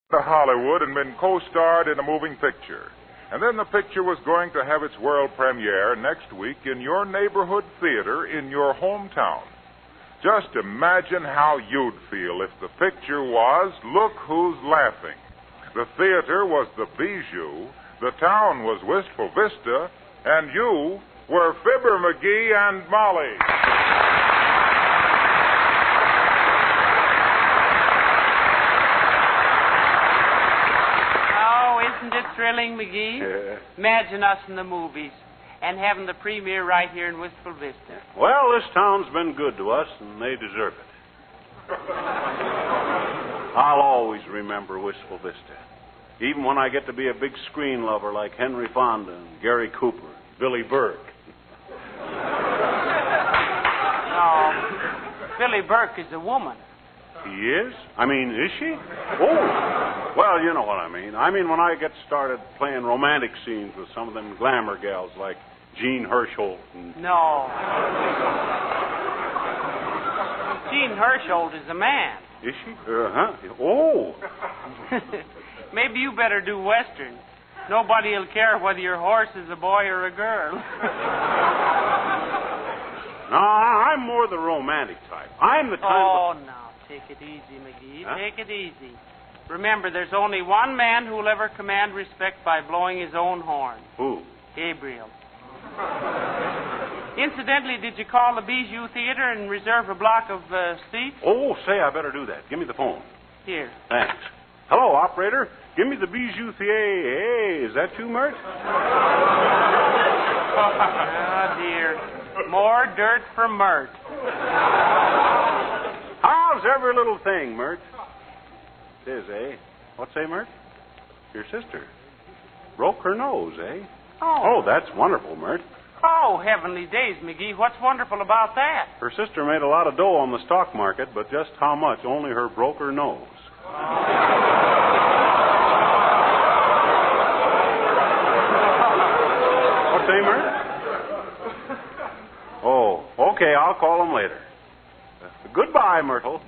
to Hollywood and been co-starred in a moving picture. And then the picture was going to have its world premiere next week in your neighborhood theater in your hometown. Just imagine how you'd feel if the picture was Look Who's Laughing. The theater was the Bijou, the town was Wistful Vista, and you were Fibber McGee and Molly. Isn't it thrilling, McGee? Yeah. Imagine us in the movies and having the premiere right here in Wistful Vista. Well, this town's been good to us, and they deserve it. I'll always remember Wistful Vista, even when I get to be a big screen lover like Henry Fonda and Gary Cooper and Billy Burke. No, Billy Burke is a woman. He is? I mean, is she? Oh, well, you know what I mean. I mean, when I get started playing romantic scenes with some of them glamour gals like Jean Hersholt and... No. Jean Hersholt is a man. Is she? Uh-huh. Oh. Maybe you better do Western. Nobody will care whether your horse is a boy or a girl. No, I'm more the romantic type. I'm the type of... now, take it easy, McGee. Huh? Take it easy. Remember, there's only one man who will ever command respect by blowing his own horn. Who? Gabriel. Incidentally, did you call the Bijou Theater and reserve a block of seats? Oh, say, I better do that. Give me the phone. Here. Thanks. Hello, operator. Give me the Bijou Theater. Hey, is that you, Mert? Oh, dear. More dirt for Mert. How's every little thing, Mert? It is, eh? What's say, Mert? Your sister. Broke her nose, eh? Oh, that's wonderful, Mert. Oh, heavenly days, McGee. What's wonderful about that? Her sister made a lot of dough on the stock market, but just how much? Only her broke her nose. What's say, Mert? Oh, okay, I'll call him later. Goodbye, Myrtle.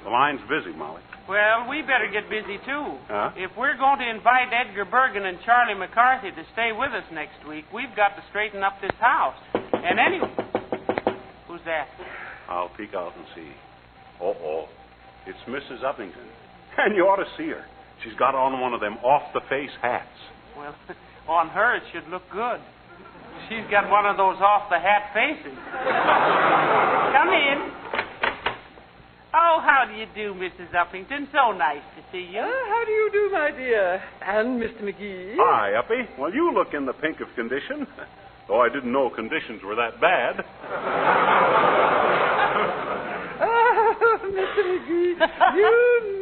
The line's busy, Molly. Well, we better get busy, too. Huh? If we're going to invite Edgar Bergen and Charlie McCarthy to stay with us next week, we've got to straighten up this house. And anyway... Who's that? I'll peek out and see. Oh, it's Mrs. Uppington. And you ought to see her. She's got on one of them off-the-face hats. Well, on her it should look good. She's got one of those off-the-hat faces. Come in. Oh, how do you do, Mrs. Uppington? So nice to see you. How do you do, my dear? And Mr. McGee? Hi, Uppy. Well, you look in the pink of condition. Though I didn't know conditions were that bad. Oh, Mr. McGee, you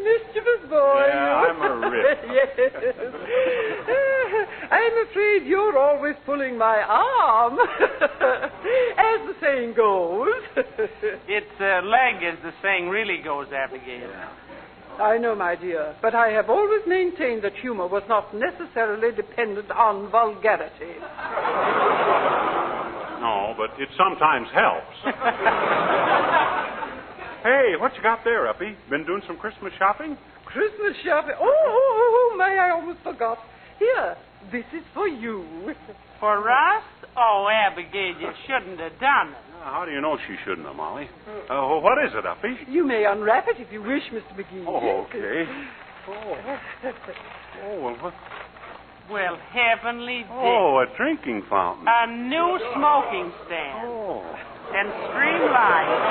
mischievous boy. Yeah, I'm a rip. Yes. I'm afraid you're always pulling my arm, as the saying goes. It's leg, as the saying really goes, Abigail. Yeah. I know, my dear, but I have always maintained that humor was not necessarily dependent on vulgarity. No, but it sometimes helps. Hey, what you got there, Uppy? Been doing some Christmas shopping? Christmas shopping? Oh, my, I almost forgot. Here, this is for you. For us? Oh, Abigail, you shouldn't have done it. How do you know she shouldn't have, Molly? What is it, Uppy? You may unwrap it if you wish, Mr. McGee. Oh, okay. Oh, well, what? Well, heavenly day. Oh, a drinking fountain. A new smoking stand. Oh. And streamlined.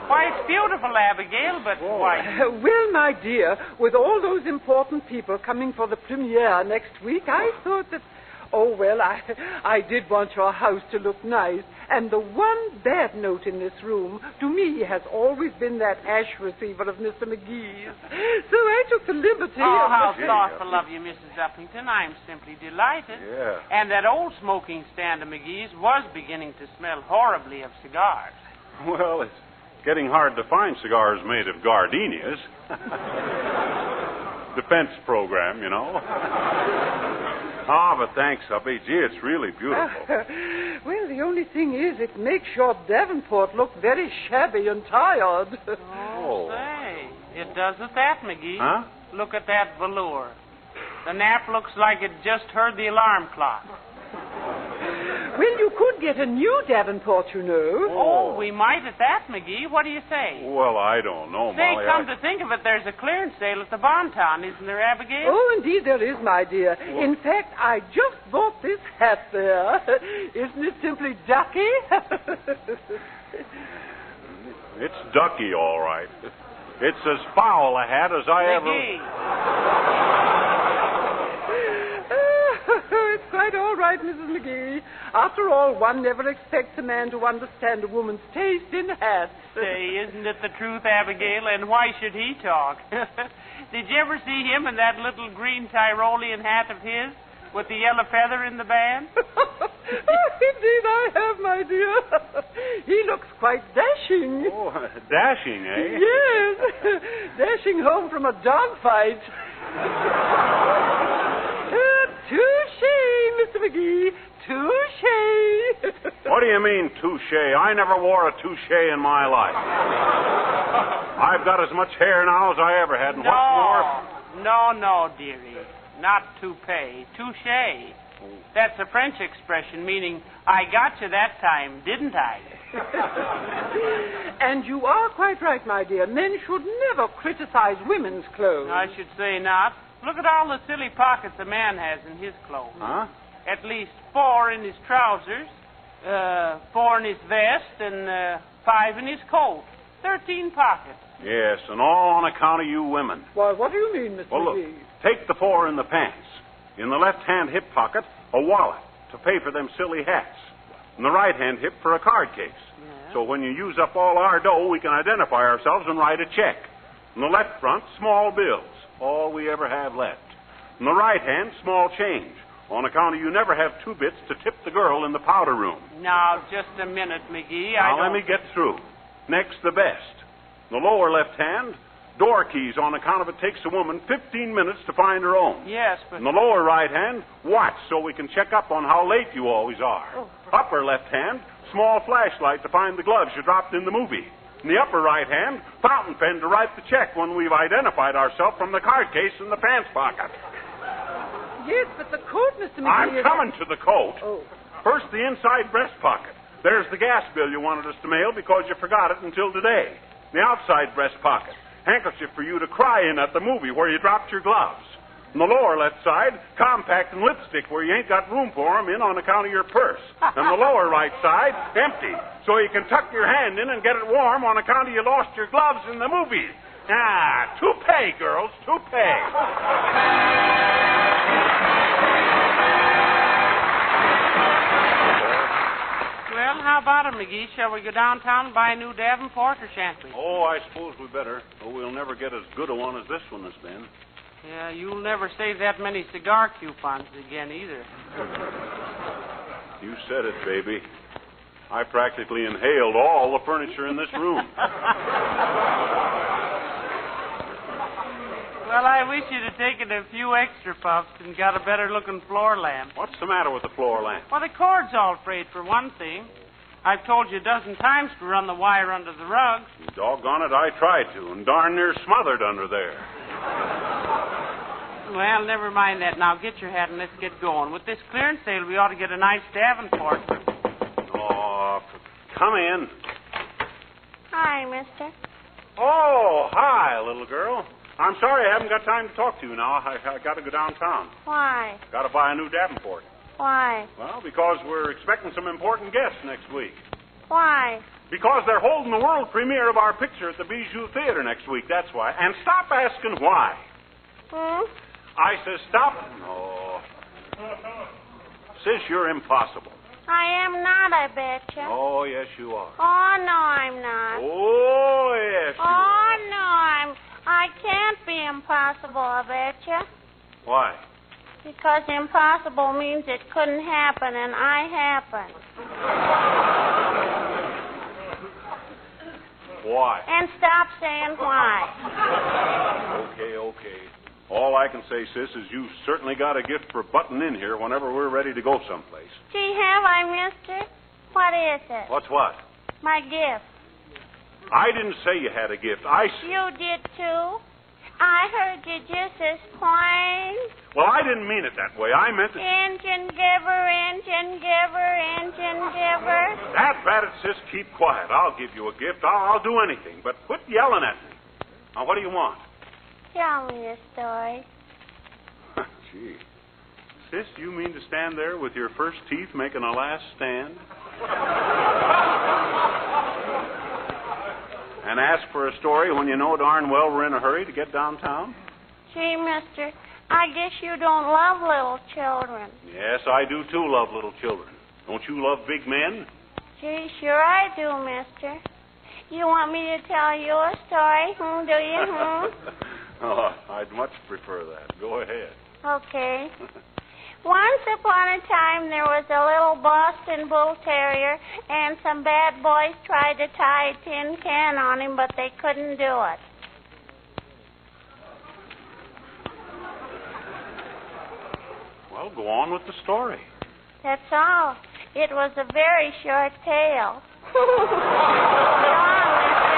Why, it's beautiful, Abigail, but why? Well, my dear, with all those important people coming for the premiere next week, I thought that... Oh, well, I did want your house to look nice. And the one bad note in this room, to me, has always been that ash receiver of Mr. McGee's. So I took the liberty Oh, of... how thoughtful of you, Mrs. Uppington. I'm simply delighted. Yeah. And that old smoking stand of McGee's was beginning to smell horribly of cigars. Well, it's getting hard to find cigars made of gardenias. Defense program, you know. Ah, but thanks, Uppy. Gee, it's really beautiful. Well, the the only thing is, it makes your Davenport look very shabby and tired. Oh, say. It doesn't that, McGee. Huh? Look at that velour. The nap looks like it just heard the alarm clock. Well, you could get a new Davenport, you know. Oh, we might at that, McGee. What do you say? Well, I don't know, Say, Molly. come to think of it, there's a clearance sale at the Bonton, isn't there, Abigail? Oh, indeed there is, my dear. In fact, I just bought this hat there. Isn't it simply ducky? It's ducky, all right. It's as foul a hat as I McGee. It's quite all right, Mrs. McGee. After all, one never expects a man to understand a woman's taste in hats. Say, isn't it the truth, Abigail? And why should he talk? Did you ever see him in that little green Tyrolean hat of his with the yellow feather in the band? Indeed I have, my dear. He looks quite dashing. Oh, dashing, eh? Yes. Dashing home from a dogfight. Touche, Mr. McGee. Touche. What do you mean, touche? I never wore a touche in my life. I've got as much hair now as I ever had, and what's more... No, dearie. Not toupee. Touche. That's a French expression meaning, I got you that time, didn't I? And you are quite right, my dear. Men should never criticize women's clothes. I should say not. Look at all the silly pockets a man has in his clothes. Huh? At least 4 in his trousers, 4 in his vest, and 5 in his coat. 13 pockets. Yes, and all on account of you women. Why, what do you mean, Mr. Well, look, McGee? take the 4 in the pants. In the left-hand hip pocket, a wallet to pay for them silly hats. In the right-hand hip for a card case. Yeah. So when you use up all our dough, we can identify ourselves and write a check. In the left front, small bills, all we ever have left. In the right hand, small change, on account of you never have 2 bits to tip the girl in the powder room. Now, just a minute, McGee. Now, let me get through. Next, the best. In the lower left hand, door keys, on account of it takes a woman 15 minutes to find her own. Yes, but... In the lower right hand, watch, so we can check up on how late you always are. Oh. Upper left hand, small flashlight to find the gloves you dropped in the movie. In the upper right hand, fountain pen to write the check when we've identified ourselves from the card case in the pants pocket. Yes, but the coat, Mr. McGee... I'm coming to the coat. Oh. First, the inside breast pocket. There's the gas bill you wanted us to mail because you forgot it until today. The outside breast pocket. Handkerchief for you to cry in at the movie where you dropped your gloves. On the lower left side, compact and lipstick where you ain't got room for them in on account of your purse. And the lower right side, empty, so you can tuck your hand in and get it warm on account of you lost your gloves in the movie. Ah, toupee, girls, toupee. Well, how about it, McGee? Shall we go downtown and buy a new Davenport, or shan't we? Oh, I suppose we better. Oh, we'll never get as good a one as this one has been. Yeah, you'll never save that many cigar coupons again, either. You said it, baby. I practically inhaled all the furniture in this room. Well, I wish you'd have taken a few extra puffs and got a better-looking floor lamp. What's the matter with the floor lamp? Well, the cord's all frayed, for one thing. I've told you a dozen times to run the wire under the rugs. Doggone it, I tried to, and darn near smothered under there. Well, never mind that. Now, get your hat and let's get going. With this clearance sale, we ought to get a nice Davenport. Oh, come in. Hi, mister. Oh, hi, little girl. I'm sorry I haven't got time to talk to you now. I got to go downtown. Why? Got to buy a new Davenport. Why? Well, because we're expecting some important guests next week. Why? Because they're holding the world premiere of our picture at the Bijou Theater next week, that's why. And stop asking why. I says stop. No. Sis, you're impossible. I am not, I betcha. Oh, yes, you are. Oh, no, I'm not. Oh, yes, you are. Oh, no, I can't be impossible, I betcha. Why? Because impossible means it couldn't happen, and I happen. Why? And stop saying why. Okay. All I can say, sis, is you've certainly got a gift for butting in here whenever we're ready to go someplace. Gee, have I, mister? What is it? What's what? My gift. I didn't say you had a gift. You did, too? I heard you just as plain. Well, I didn't mean it that way. I meant it. Engine giver, engine giver, engine giver. That bad, sis, keep quiet. I'll give you a gift. I'll do anything. But quit yelling at me. Now, what do you want? Tell me a story. Gee. Sis, you mean to stand there with your first teeth making a last stand? And ask for a story when you know darn well we're in a hurry to get downtown? Gee, mister, I guess you don't love little children. Yes, I do, too, love little children. Don't you love big men? Gee, sure I do, mister. You want me to tell you a story, do you, Oh, I'd much prefer that. Go ahead. Okay. Once upon a time, there was a little Boston Bull Terrier, and some bad boys tried to tie a tin can on him, but they couldn't do it. Well, go on with the story. That's all. It was a very short tale. Go on, mister.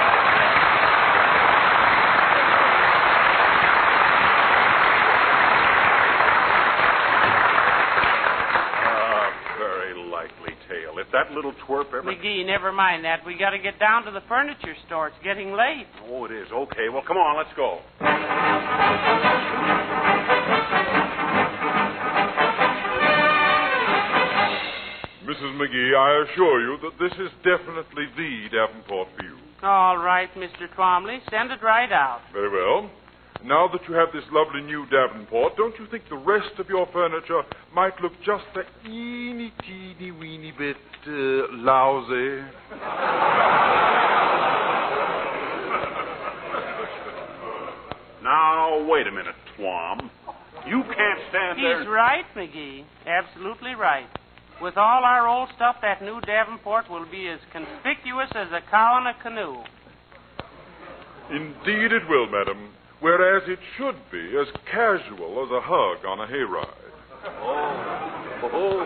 If that little twerp ever... McGee, never mind that. We got to get down to the furniture store. It's getting late. Oh, it is. Okay, well, come on, let's go. Mrs. McGee, I assure you that this is definitely the Davenport for you. All right, Mr. Twomley. Send it right out. Very well. Now that you have this lovely new Davenport, don't you think the rest of your furniture might look just a teeny, teeny, weeny bit lousy? Now, wait a minute, Twom. You can't stand there... He's right, McGee. Absolutely right. With all our old stuff, that new Davenport will be as conspicuous as a cow in a canoe. Indeed it will, madam. Whereas it should be as casual as a hug on a hayride. Oh.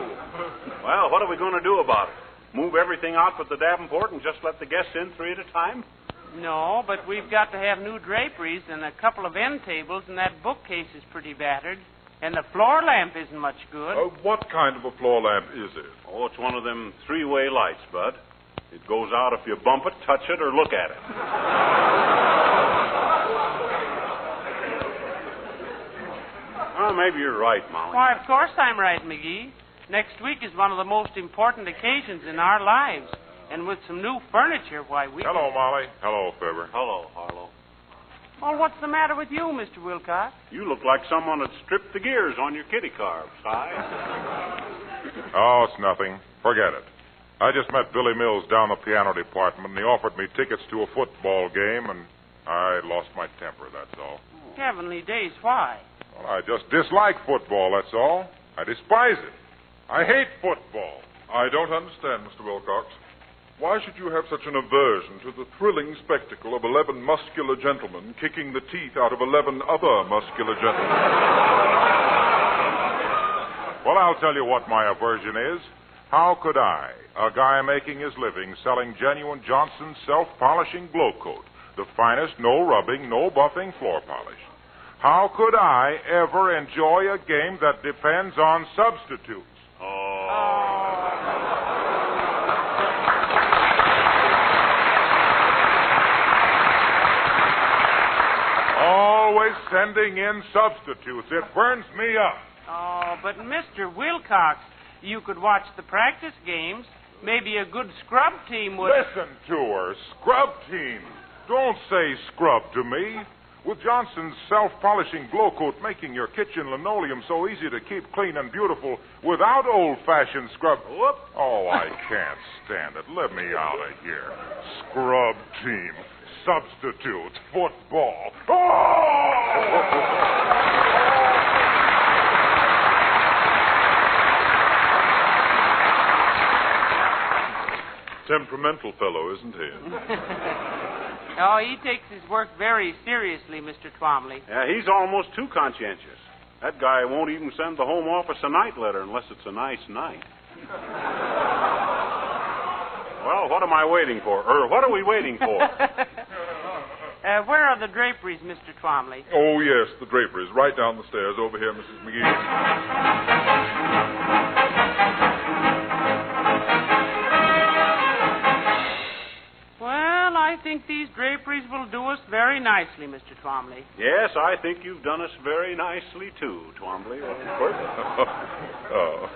Well, what are we going to do about it? Move everything out but the Davenport and just let the guests in 3 at a time? No, but we've got to have new draperies and a couple of end tables, and that bookcase is pretty battered. And the floor lamp isn't much good. What kind of a floor lamp is it? Oh, it's one of them 3-way lights, Bud. It goes out if you bump it, touch it, or look at it. Well, maybe you're right, Molly. Why, of course I'm right, McGee. Next week is one of the most important occasions in our lives. And with some new furniture, why, we... Hello, Molly. Hello, Fibber. Hello, Harlow. Well, what's the matter with you, Mr. Wilcox? You look like someone had stripped the gears on your kitty car, Si. Oh, it's nothing. Forget it. I just met Billy Mills down the piano department, and he offered me tickets to a football game, and I lost my temper, that's all. Heavenly days, why? Well, I just dislike football, that's all. I despise it. I hate football. I don't understand, Mr. Wilcox. Why should you have such an aversion to the thrilling spectacle of 11 muscular gentlemen kicking the teeth out of 11 other muscular gentlemen? Well, I'll tell you what my aversion is. How could I, a guy making his living selling genuine Johnson self-polishing blow coat, the finest, no rubbing, no buffing floor polish, how could I ever enjoy a game that depends on substitutes? Always sending in substitutes. It burns me up. Oh, but Mr. Wilcox, you could watch the practice games. Maybe a good scrub team would... Listen to her. Scrub team. Don't say scrub to me. With Johnson's self-polishing glow coat making your kitchen linoleum so easy to keep clean and beautiful without old-fashioned scrub... Whoop. Oh, I can't stand it. Let me out of here. Scrub team. Substitute. Football. Temperamental fellow, isn't he? Oh, he takes his work very seriously, Mr. Twomley. Yeah, he's almost too conscientious. That guy won't even send the home office a night letter unless it's a nice night. Well, what am I waiting for? Or what are we waiting for? Where are the draperies, Mr. Twomley? Oh, yes, the draperies. Right down the stairs over here, Mrs. McGee. Well, I think these draperies will do us very nicely, Mr. Twomley. Yes, I think you've done us very nicely, too, Twombly. Oh,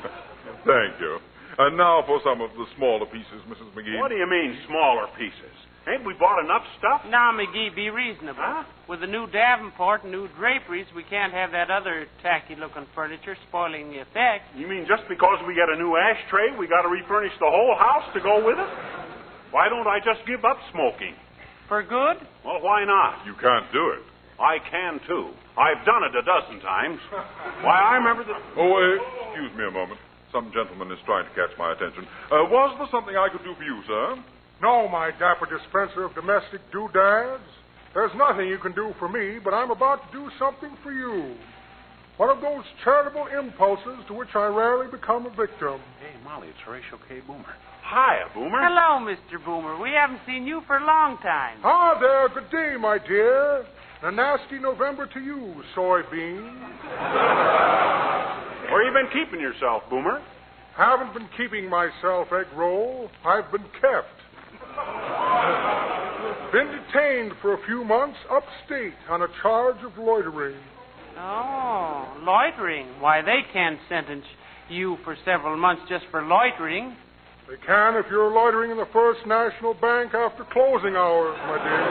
thank you. And now for some of the smaller pieces, Mrs. McGee. What do you mean, smaller pieces? Ain't we bought enough stuff? Now, McGee, be reasonable. Huh? With the new Davenport and new draperies, we can't have that other tacky-looking furniture spoiling the effect. You mean just because we get a new ashtray, we got to refurnish the whole house to go with it? Why don't I just give up smoking? For good? Well, why not? You can't do it. I can, too. I've done it a dozen times. Why, I remember that... Oh, excuse me a moment. Some gentleman is trying to catch my attention. Was there something I could do for you, sir? No, my dapper dispenser of domestic doodads. There's nothing you can do for me, but I'm about to do something for you. One of those charitable impulses to which I rarely become a victim. Hey, Molly, it's Horatio K. Boomer. Hiya, Boomer. Hello, Mr. Boomer. We haven't seen you for a long time. Ah, there. Good day, my dear. And a nasty November to you, soybean. Where you been keeping yourself, Boomer? Haven't been keeping myself, egg roll. I've been kept. Been detained for a few months upstate on a charge of loitering. Oh, loitering. Why, they can't sentence you for several months just for loitering. They can if you're loitering in the First National Bank after closing hours, my dear.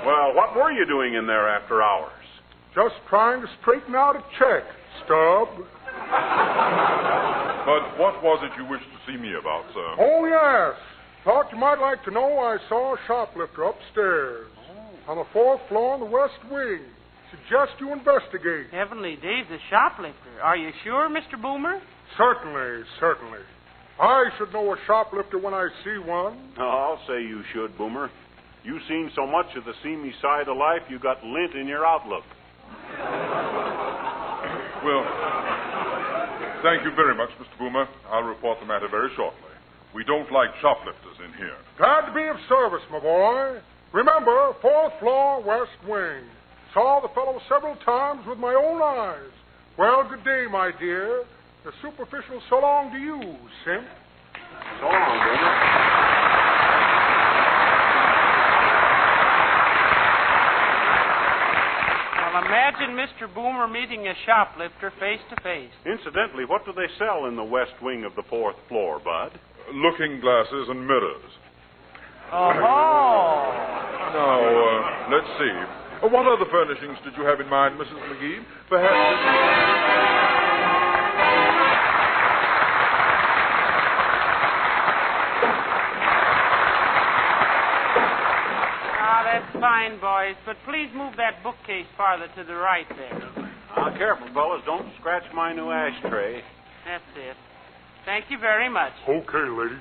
Well, what were you doing in there after hours? Just trying to straighten out a check, stub. But what was it you wished to see me about, sir? Oh, yes. Thought you might like to know I saw a shoplifter upstairs. On the 4th floor in the West Wing. Suggest you investigate. Heavenly days, a shoplifter. Are you sure, Mr. Boomer? Certainly, certainly. I should know a shoplifter when I see one. Oh, I'll say you should, Boomer. You've seen so much of the seamy side of life, you got lint in your outlook. Well, thank you very much, Mr. Boomer. I'll report the matter very shortly. We don't like shoplifters in here. Glad to be of service, my boy. Remember, 4th floor, West Wing. Saw the fellow several times with my own eyes. Well, good day, my dear. A superficial so long to you, simp. So long, Boomer. Well, imagine Mr. Boomer meeting a shoplifter face to face. Incidentally, what do they sell in the West Wing of the 4th floor, Bud? Looking glasses and mirrors. Oh. Now, let's see. What other furnishings did you have in mind, Mrs. McGee? Perhaps... That's fine, boys, but please move that bookcase farther to the right there. Careful, fellas. Don't scratch my new ashtray. That's it. Thank you very much. Okay, lady.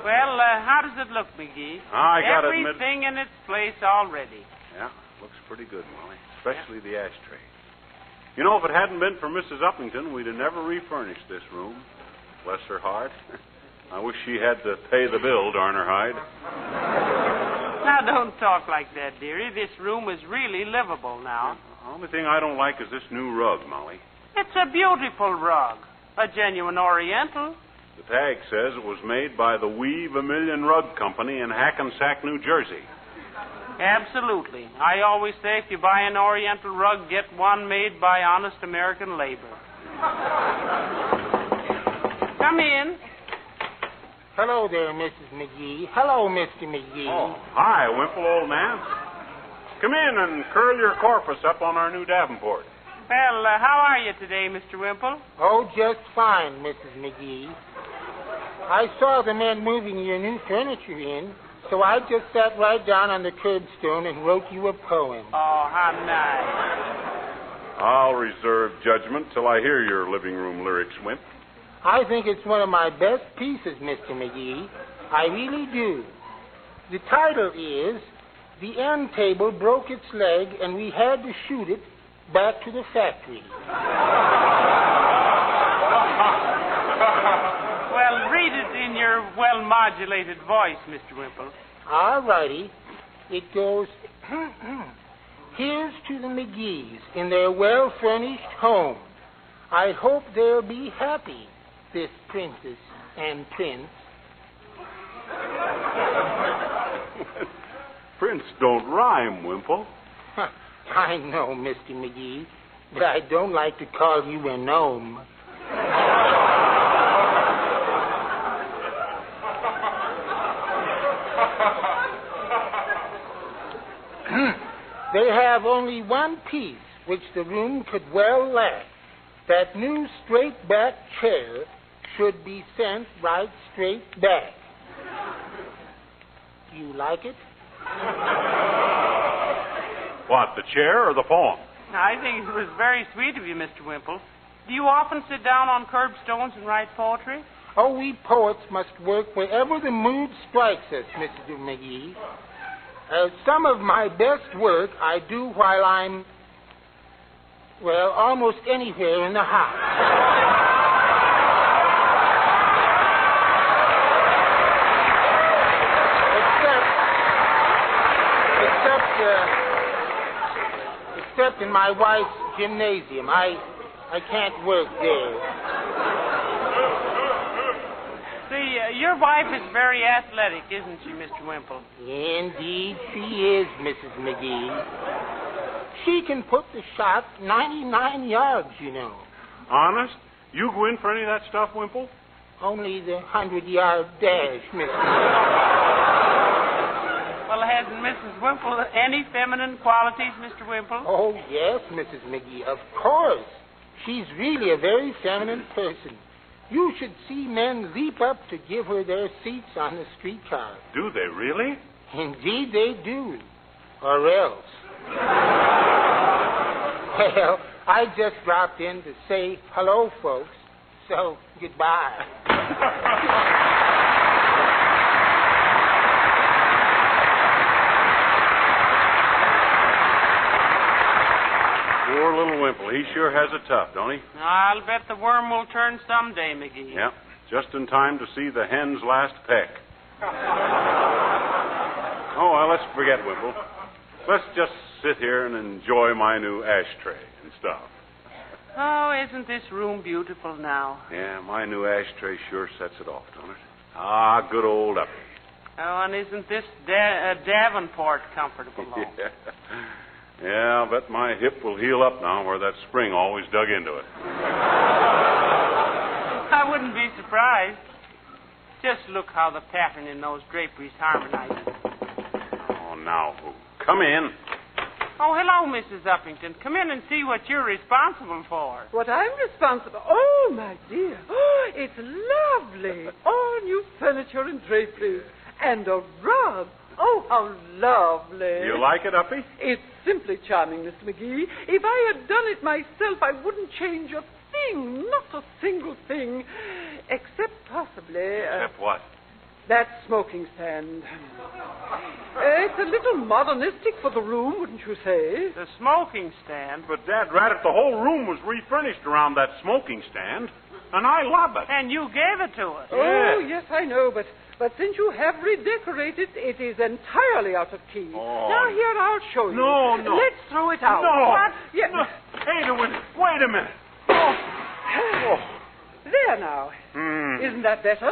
Well, how does it look, McGee? I gotta admit... Everything in its place already. Yeah, looks pretty good, Molly. Especially the ashtray. You know, if it hadn't been for Mrs. Uppington, we'd have never refurnished this room. Bless her heart. I wish she had to pay the bill, darn her hide. Now, don't talk like that, dearie. This room is really livable now. The only thing I don't like is this new rug, Molly. It's a beautiful rug. A genuine Oriental. The tag says it was made by the Weave a Million Rug Company in Hackensack, New Jersey. Absolutely. I always say if you buy an Oriental rug, get one made by honest American labor. Come in. Hello there, Mrs. McGee. Hello, Mr. McGee. Oh, hi, Wimple, old man. Come in and curl your corpus up on our new Davenport. Well, how are you today, Mr. Wimple? Oh, just fine, Mrs. McGee. I saw the men moving your new furniture in, so I just sat right down on the curbstone and wrote you a poem. Oh, how nice. I'll reserve judgment till I hear your living room lyrics, Wimp. I think it's one of my best pieces, Mr. McGee. I really do. The title is, The End Table Broke Its Leg and We Had to Shoot It Back to the Factory. read it in your well-modulated voice, Mr. Wimple. All righty. It goes, here's to the McGee's in their well-furnished home. I hope they'll be happy, this princess and prince. Prince don't rhyme, Wimple. I know, Mr. McGee, but I don't like to call you a gnome. They have only one piece which the room could well lack. That new straight-back chair should be sent right straight back. Do you like it? What, the chair or the poem? I think it was very sweet of you, Mr. Wimple. Do you often sit down on curbstones and write poetry? Oh, we poets must work wherever the mood strikes us, Mr. McGee. Some of my best work I do while I'm, well, almost anywhere in the house. Except in my wife's gymnasium. I can't work there. See, your wife is very athletic, isn't she, Mr. Wimple? Indeed, she is, Mrs. McGee. She can put the shot 99 yards, you know. Honest? You go in for any of that stuff, Wimple? Only the 100-yard dash, Mrs. McGee. Well, hasn't Mrs. Wimple any feminine qualities, Mr. Wimple? Oh, yes, Mrs. McGee, of course. She's really a very feminine person. You should see men leap up to give her their seats on the streetcar. Do they really? Indeed they do. Or else. Well, I just dropped in to say hello, folks. So, goodbye. Poor little Wimple. He sure has it tough, don't he? I'll bet the worm will turn someday, McGee. Yeah, just in time to see the hen's last peck. Oh, well, let's forget Wimple. Let's just sit here and enjoy my new ashtray and stuff. Oh, isn't this room beautiful now? Yeah, my new ashtray sure sets it off, don't it? Ah, good old Uppy. Oh, and isn't this Davenport comfortable, though? Yeah, I'll bet my hip will heal up now where that spring always dug into it. I wouldn't be surprised. Just look how the pattern in those draperies harmonizes. Oh, now who? Come in. Oh, hello, Mrs. Uppington. Come in and see what you're responsible for. What I'm responsible... Oh, my dear. Oh, it's lovely. All new furniture and draperies. And a rug. Oh, how lovely. You like it, Uppy? It's simply charming, Mr. McGee. If I had done it myself, I wouldn't change a thing. Not a single thing. Except possibly... Except what? That smoking stand. It's a little modernistic for the room, wouldn't you say? The smoking stand? But, Dad, Rat, the whole room was refurnished around that smoking stand, and I love it. And you gave it to us. Oh, yes, I know, but since you have redecorated, it is entirely out of key. Oh. Now, here, I'll show you. No. Let's throw it out. No. What? Yeah. No. Wait a minute. Oh. There now. Isn't that better?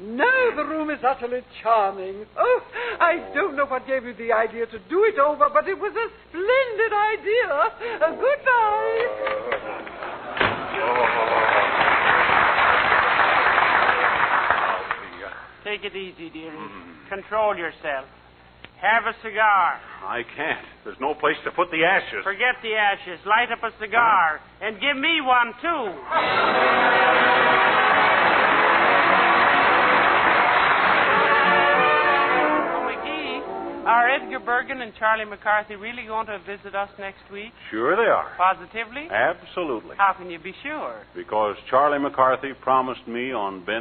Now the room is utterly charming. Oh, I don't know what gave you the idea to do it over, but it was a splendid idea. Goodbye. Take it easy, dearie. Control yourself. Have a cigar. I can't. There's no place to put the ashes. Forget the ashes. Light up a cigar. And give me one, too. Are Edgar Bergen and Charlie McCarthy really going to visit us next week? Sure they are. Positively? Absolutely. How can you be sure? Because Charlie McCarthy promised me on Ben